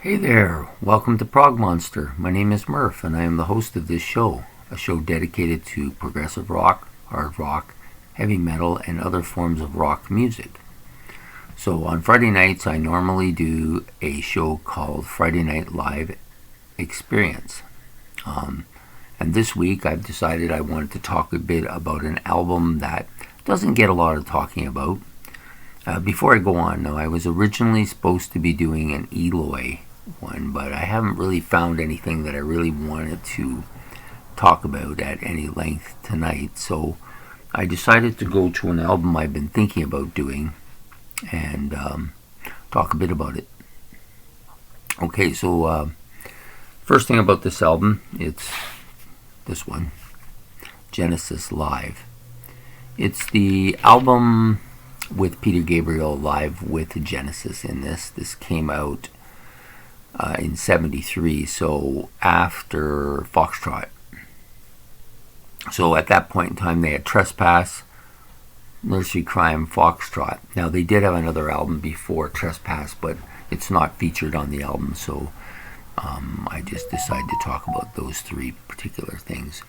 Hey there, welcome to Prog Monster. My name is Murph and I am the host of this show, a show dedicated to progressive rock, hard rock, heavy metal, and other forms of rock music. So on Friday nights, I normally do a show called Friday Night Live Experience. And this week, I've decided I wanted to talk a bit about an album that doesn't get a lot of talking about. Before I go on, though, I was originally supposed to be doing an Eloy one, but I haven't really found anything that I really wanted to talk about at any length tonight. So I decided to go to an album I've been thinking about doing and talk a bit about it. Okay, so first thing about this album, it's this one, Genesis Live. It's the album with Peter Gabriel live with Genesis in this. This came out in 73, so after Foxtrot. So at that point in time, they had Trespass, Nursery Crime, Foxtrot. Now, they did have another album before Trespass, but it's not featured on the album, so I just decided to talk about those three particular things.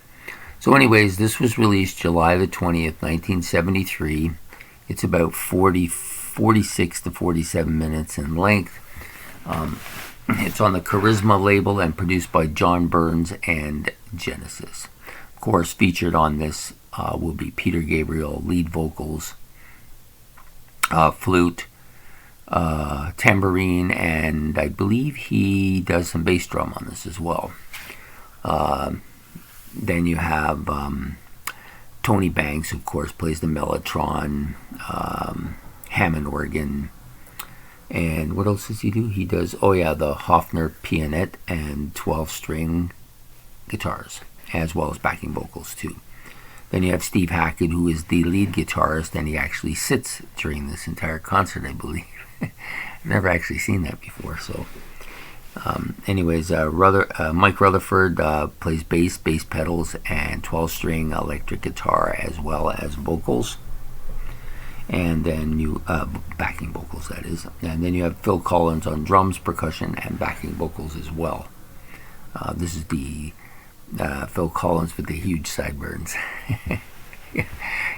So anyways, this was released July the 20th, 1973. It's about 46 to 47 minutes in length. It's on the Charisma label and produced by John Burns and Genesis. Of course, featured on this will be Peter Gabriel, lead vocals, flute, tambourine, and I believe he does some bass drum on this as well. Then you have Tony Banks, of course, plays the mellotron, Hammond organ, and what else does he do? He does, the Hofner pianette and 12-string guitars, as well as backing vocals too. Then you have Steve Hackett, who is the lead guitarist, and he actually sits during this entire concert, I believe. I've never actually seen that before, so... Mike Rutherford plays bass pedals, and 12-string electric guitar, as well as vocals. And then you backing vocals, that is. And then you have Phil Collins on drums, percussion, and backing vocals as well. This is the Phil Collins with the huge sideburns.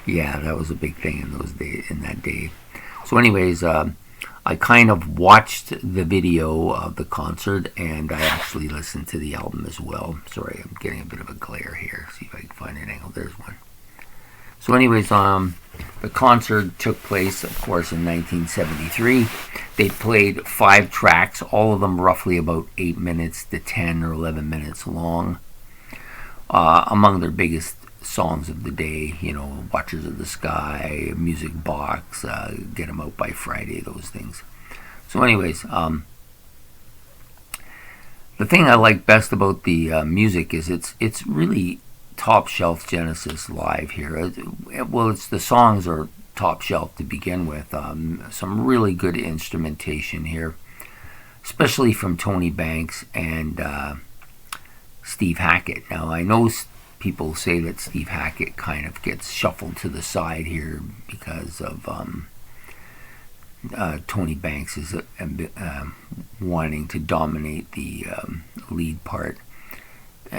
Yeah, that was a big thing in that day. So, anyways, I kind of watched the video of the concert, and I actually listened to the album as well. Sorry, I'm getting a bit of a glare here. See if I can find an angle. There's one. So anyways, the concert took place, of course, in 1973. They played 5 tracks, all of them roughly about 8 minutes to 10 or 11 minutes long. Among their biggest songs of the day, Watchers of the Sky, Music Box, Get 'Em Out by Friday, those things. So anyways, the thing I like best about the music is it's really top shelf Genesis live here. Well, the songs are top shelf to begin with. Some really good instrumentation here, especially from Tony Banks and Steve Hackett. Now, I know people say that Steve Hackett kind of gets shuffled to the side here because of Tony Banks is wanting to dominate the lead part.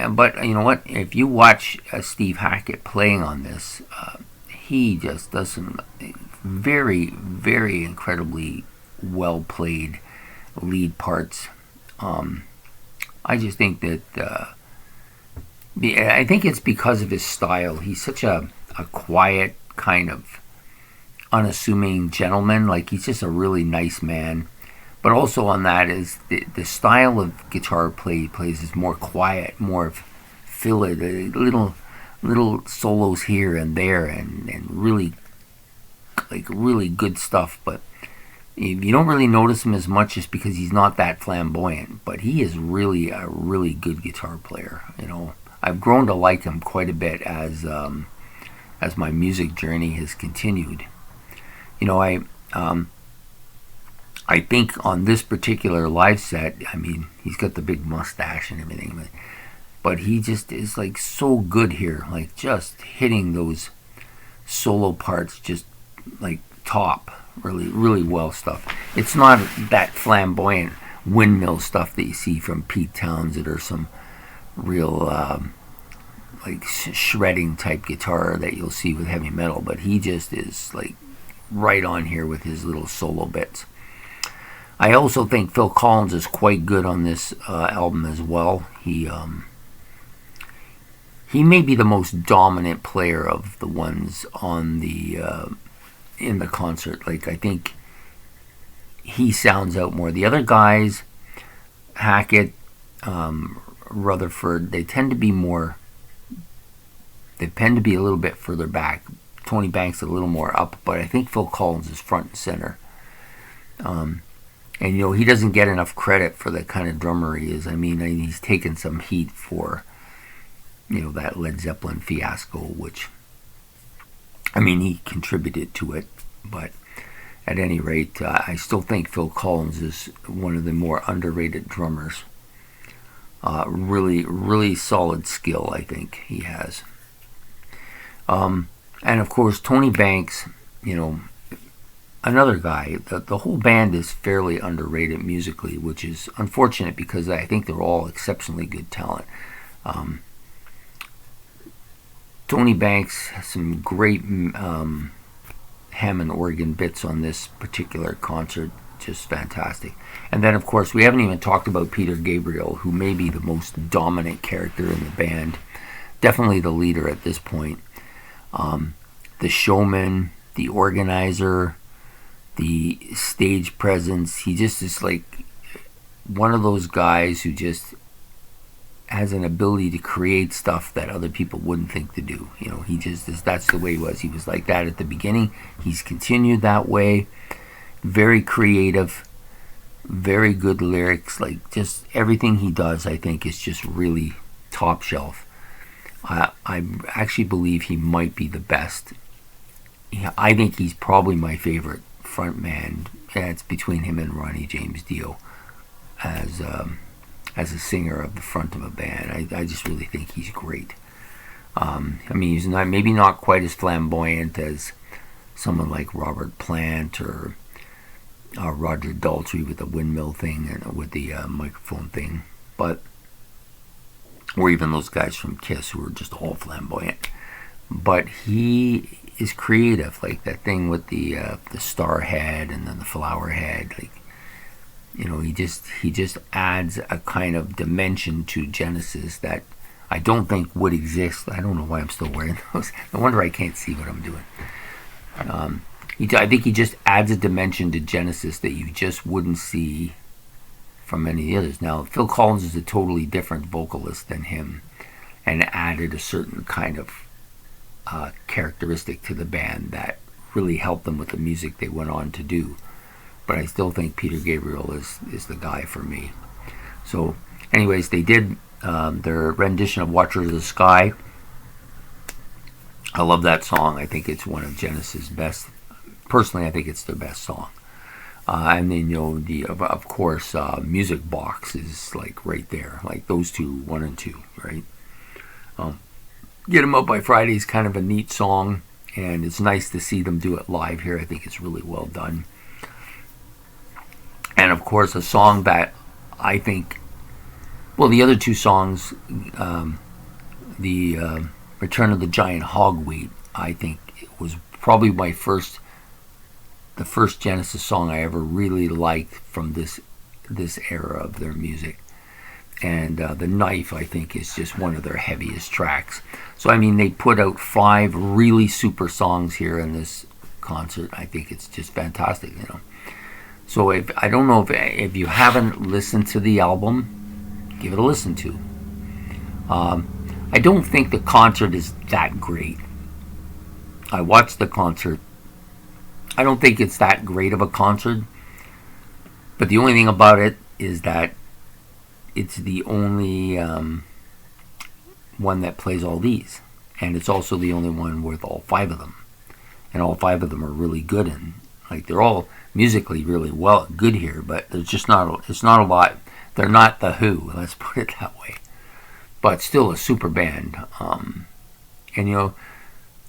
But you know what? If you watch Steve Hackett playing on this, he just does some very, very incredibly well played lead parts. I just think that I think it's because of his style. He's such a quiet, kind of unassuming gentleman. Like, he's just a really nice man. But also on that is the style of guitar he plays is more quiet, more filled, little solos here and there, and really good stuff. But you don't really notice him as much just because he's not that flamboyant. But he is really a really good guitar player. I've grown to like him quite a bit as my music journey has continued. I think on this particular live set, I mean, he's got the big mustache and everything, but he just is like so good here, like just hitting those solo parts just like top, really, really well stuff. It's not that flamboyant windmill stuff that you see from Pete Townsend, or some real like shredding type guitar that you'll see with heavy metal. But he just is like right on here with his little solo bits. I also think Phil Collins is quite good on this album as well. He may be the most dominant player of the ones on the in the concert. Like, I think he sounds out more. The other guys, Hackett, Rutherford, they tend to be more. They tend to be a little bit further back. Tony Banks a little more up, but I think Phil Collins is front and center. And, you know, he doesn't get enough credit for the kind of drummer he is. I mean, he's taken some heat for, you know, that Led Zeppelin fiasco, which, I mean, he contributed to it. But at any rate, I still think Phil Collins is one of the more underrated drummers. Really, really solid skill, I think he has. And, of course, Tony Banks, you know, another guy. The whole band is fairly underrated musically, which is unfortunate because I think they're all exceptionally good talent. Tony Banks has some great Hammond organ bits on this particular concert, just fantastic. And then, of course, we haven't even talked about Peter Gabriel, who may be the most dominant character in the band, definitely the leader at this point. The showman, the organizer, the stage presence. He just is like one of those guys who just has an ability to create stuff that other people wouldn't think to do. You know, he just is, that's the way he was. He was like that at the beginning. He's continued that way. Very creative, very good lyrics. Like, just everything he does, I think, is just really top shelf. I actually believe he might be the best. I think he's probably my favorite front man. It's between him and Ronnie James Dio as a singer of the front of a band. I just really think he's great. I mean, he's maybe not quite as flamboyant as someone like Robert Plant or Roger Daltrey with the windmill thing and with the microphone thing, or even those guys from Kiss who are just all flamboyant. But he is creative, like that thing with the star head and then the flower head. Like, you know, he just adds a kind of dimension to Genesis that I don't think would exist. I don't know why I'm still wearing those. No wonder I can't see what I'm doing. I think he just adds a dimension to Genesis that you just wouldn't see from any of the others. Now, Phil Collins is a totally different vocalist than him and added a certain kind of characteristic to the band that really helped them with the music they went on to do. But I still think Peter Gabriel is the guy for me. So, anyways, they did their rendition of Watcher of the Sky. I love that song. I think it's one of Genesis' best. Personally, I think it's their best song. And then, you know, of course, Music Box is like right there. Like those two, 1 and 2, right? Get 'Em Out by Friday is kind of a neat song, and it's nice to see them do it live here. I think it's really well done. And of course, a song that I think, well, the other two songs, the Return of the Giant Hogweed, I think it was probably the first Genesis song I ever really liked from this era of their music. And The Knife, I think, is just one of their heaviest tracks. So, I mean, they put out 5 really super songs here in this concert. I think it's just fantastic, you know. So, I don't know if you haven't listened to the album, give it a listen to. I don't think the concert is that great. I watched the concert. I don't think it's that great of a concert. But the only thing about it is that it's the only one that plays all these. And it's also the only one with all 5 of them. And all 5 of them are really good. And like, they're all musically really good here. But there's just it's not a lot. They're not The Who, let's put it that way. But still a super band. And, you know,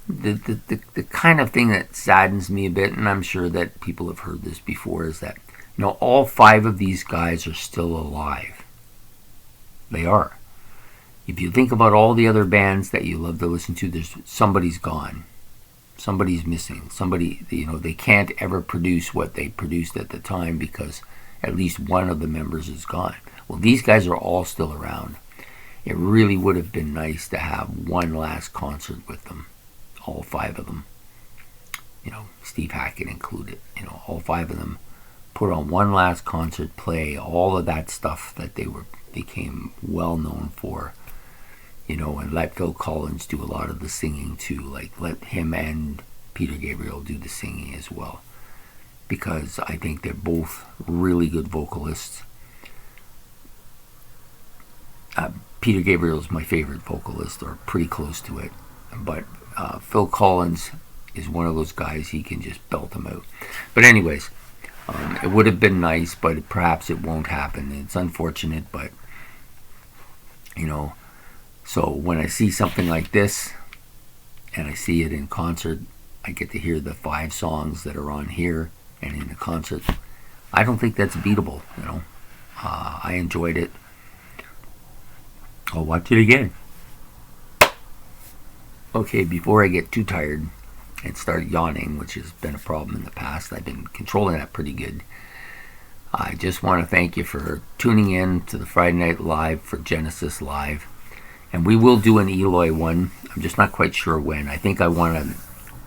the kind of thing that saddens me a bit, and I'm sure that people have heard this before, is that You know, all 5 of these guys are still alive. They are. If you think about all the other bands that you love to listen to, somebody's gone. Somebody's missing. Somebody, you know, they can't ever produce what they produced at the time because at least one of the members is gone. Well, these guys are all still around. It really would have been nice to have one last concert with them, all 5 of them. You know, Steve Hackett included. You know, all 5 of them put on one last concert, play all of that stuff that they became well known for. You know, and let Phil Collins do a lot of the singing too. Like, let him and Peter Gabriel do the singing as well. Because I think they're both really good vocalists. Peter Gabriel is my favorite vocalist, or pretty close to it. But Phil Collins is one of those guys, he can just belt them out. But anyways, it would have been nice, but perhaps it won't happen. It's unfortunate, but, you know, so when I see something like this, and I see it in concert, I get to hear the 5 songs that are on here and in the concert. I don't think that's beatable, you know. I enjoyed it. I'll watch it again. Okay, before I get too tired and start yawning, which has been a problem in the past, I've been controlling that pretty good. I just want to thank you for tuning in to the Friday Night Live for Genesis Live. And we will do an Eloy one. I'm just not quite sure when. I think I want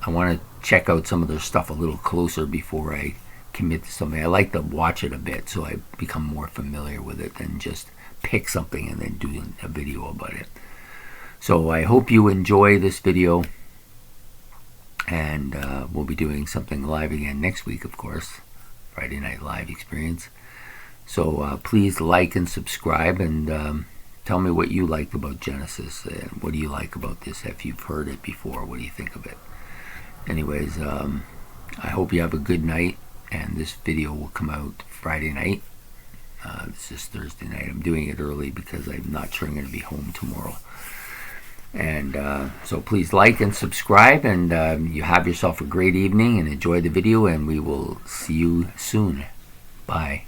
to check out some of their stuff a little closer before I commit to something. I like to watch it a bit so I become more familiar with it than just pick something and then do a video about it. So I hope you enjoy this video, and we'll be doing something live again next week, of course. Friday Night Live experience. So please like and subscribe, and tell me what you like about Genesis, and what do you like about this. If you've heard it before, what do you think of it? Anyways, I hope you have a good night, and this video will come out Friday night. This is Thursday night. I'm doing it early because I'm not sure I'm going to be home tomorrow. And so please like and subscribe, and you have yourself a great evening, and enjoy the video, and we will see you soon. Bye.